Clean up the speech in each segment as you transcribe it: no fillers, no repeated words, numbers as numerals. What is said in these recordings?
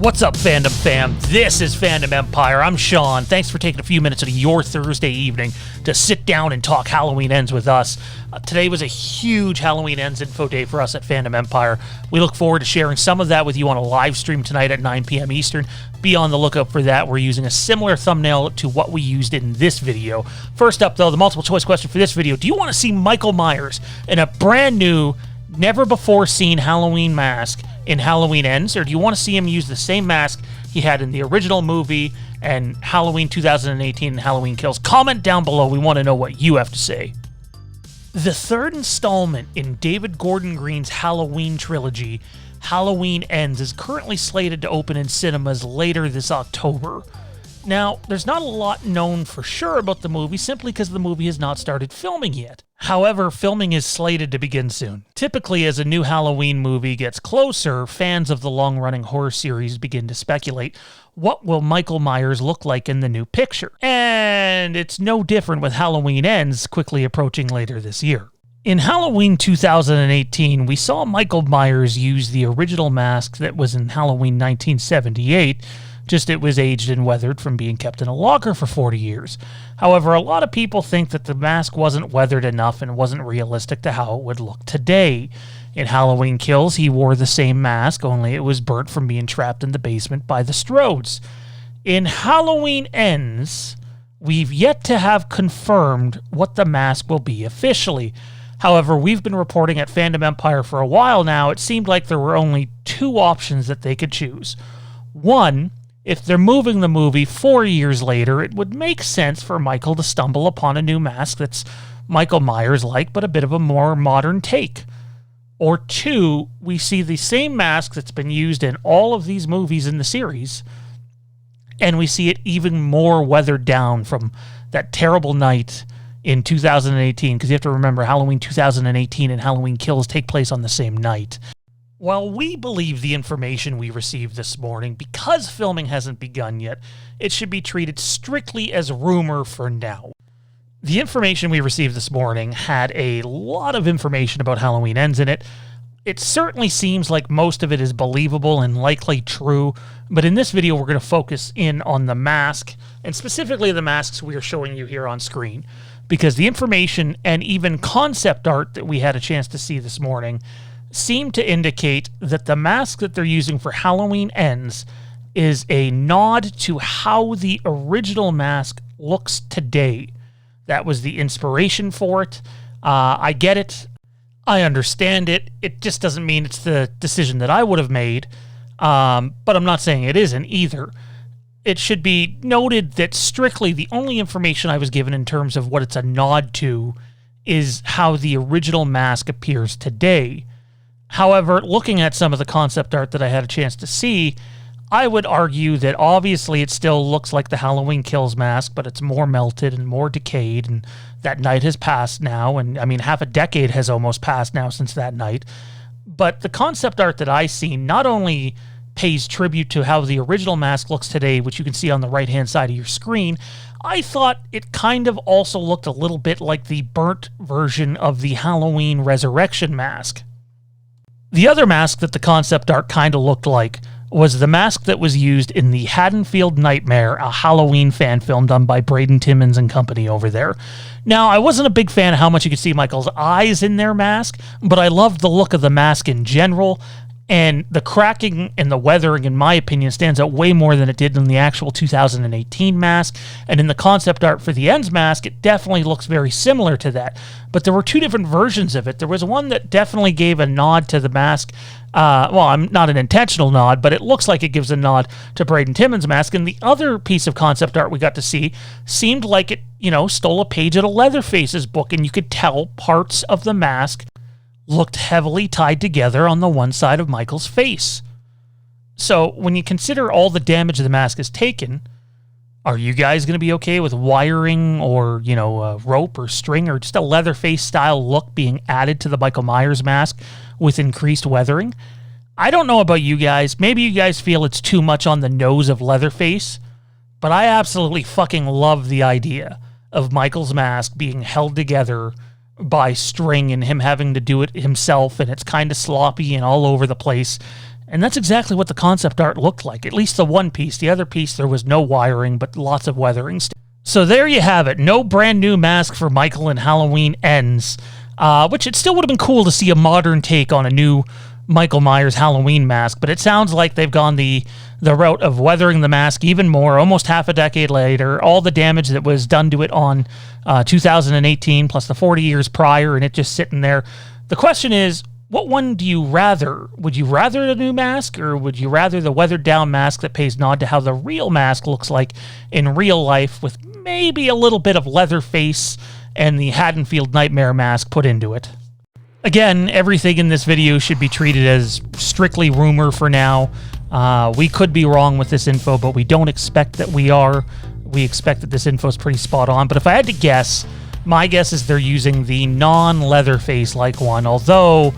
What's up, Fandom fam? This is Fandom Empire. I'm Sean. Thanks for taking a few minutes of your Thursday evening to sit down and talk Halloween Ends with us. Today was a huge Halloween Ends info day for us at Fandom Empire. We look forward to sharing some of that with you on a live stream tonight at 9 p.m. Eastern. Be on the lookout for that. We're using a similar thumbnail to what we used in this video. First up, though, the multiple choice question for this video. Do you want to see Michael Myers in a brand new, never-before-seen Halloween mask in Halloween Ends, or do you want to see him use the same mask he had in the original movie and Halloween 2018 and Halloween Kills? Comment down below. We want to know what you have to say. The third installment in David Gordon Green's Halloween trilogy, Halloween Ends, is currently slated to open in cinemas later this October. Now, there's not a lot known for sure about the movie simply because the movie has not started filming yet. However, filming is slated to begin soon. Typically, as a new Halloween movie gets closer, fans of the long-running horror series begin to speculate, what will Michael Myers look like in the new picture? And it's no different with Halloween Ends quickly approaching later this year. In Halloween 2018, we saw Michael Myers use the original mask that was in Halloween 1978, just it was aged and weathered from being kept in a locker for 40 years. However, a lot of people think that the mask wasn't weathered enough and wasn't realistic to how it would look today. In Halloween Kills, he wore the same mask, only it was burnt from being trapped in the basement by the Strodes. In Halloween Ends, we've yet to have confirmed what the mask will be officially. However, we've been reporting at Fandom Empire for a while now. It seemed like there were only two options that they could choose. One, if they're moving the movie 4 years later, it would make sense for Michael to stumble upon a new mask that's Michael Myers-like, but a bit of a more modern take. Or two, we see the same mask that's been used in all of these movies in the series, and we see it even more weathered down from that terrible night in 2018, because you have to remember Halloween 2018 and Halloween Kills take place on the same night. While we believe the information we received this morning, because filming hasn't begun yet, it should be treated strictly as rumor for now. The information we received this morning had a lot of information about Halloween Ends in it. It certainly seems like most of it is believable and likely true, but in this video we're going to focus in on the mask, and specifically the masks we are showing you here on screen, because the information and even concept art that we had a chance to see this morning seem to indicate that the mask that they're using for Halloween Ends is a nod to how the original mask looks today. That was the inspiration for it. I get it. I understand it. It just doesn't mean it's the decision that I would have made. But I'm not saying it isn't either. It should be noted that strictly the only information I was given in terms of what it's a nod to is how the original mask appears today. However, looking at some of the concept art that I had a chance to see, I would argue that obviously it still looks like the Halloween Kills mask, but it's more melted and more decayed, and that night has passed now, and I mean half a decade has almost passed now since that night. But the concept art that I see not only pays tribute to how the original mask looks today, which you can see on the right-hand side of your screen, I thought it kind of also looked a little bit like the burnt version of the Halloween Resurrection mask. The other mask that the concept art kind of looked like was the mask that was used in the Haddonfield Nightmare, a Halloween fan film done by Braden Timmons and company over there. Now, I wasn't a big fan of how much you could see Michael's eyes in their mask, but I loved the look of the mask in general, and the cracking and the weathering, in my opinion, stands out way more than it did in the actual 2018 mask, and in the concept art for the Ends mask, it definitely looks very similar to that. But there were two different versions of it. There was one that definitely gave a nod to the mask. Well, not an intentional nod, but it looks like it gives a nod to Braden Timmons' mask. And the other piece of concept art we got to see seemed like it, stole a page out of Leatherface's book, and you could tell parts of the mask looked heavily tied together on the one side of Michael's face. So when you consider all the damage the mask has taken, are you guys going to be okay with wiring or, a rope or string or just a Leatherface style look being added to the Michael Myers mask with increased weathering? I don't know about you guys. Maybe you guys feel it's too much on the nose of Leatherface, but I absolutely fucking love the idea of Michael's mask being held together by string and him having to do it himself, and it's kind of sloppy and all over the place. And that's exactly what the concept art looked like, at least the one piece. The other piece, there was no wiring, but lots of weathering. So there you have it. No brand new mask for Michael in Halloween Ends, which it still would have been cool to see a modern take on a new Michael Myers Halloween mask, but it sounds like they've gone the route of weathering the mask even more, almost half a decade later. All the damage that was done to it on 2018, plus the 40 years prior, and it just sitting there. The question is, what one do you rather? Would you rather the new mask, or would you rather the weathered down mask that pays nod to how the real mask looks like in real life, with maybe a little bit of leather face and the Haddonfield Nightmare mask put into it? Again, everything in this video should be treated as strictly rumor for now. We could be wrong with this info, but we don't expect that we are. We expect that this info is pretty spot on. But if I had to guess, my guess is they're using the non-Leatherface-like one, although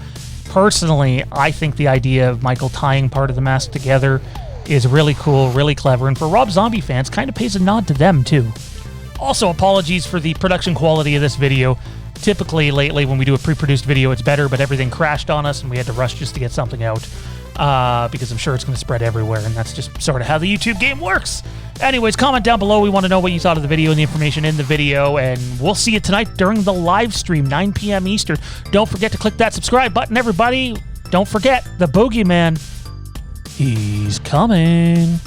personally, I think the idea of Michael tying part of the mask together is really cool, really clever, and for Rob Zombie fans, kind of pays a nod to them, too. Also, apologies for the production quality of this video. Typically, lately, when we do a pre-produced video, it's better, but everything crashed on us, and we had to rush just to get something out, because I'm sure it's going to spread everywhere, and that's just sort of how the YouTube game works. Anyways, comment down below. We want to know what you thought of the video and the information in the video, and we'll see you tonight during the live stream, 9 p.m. Eastern. Don't forget to click that subscribe button, everybody. Don't forget, the boogeyman, he's coming.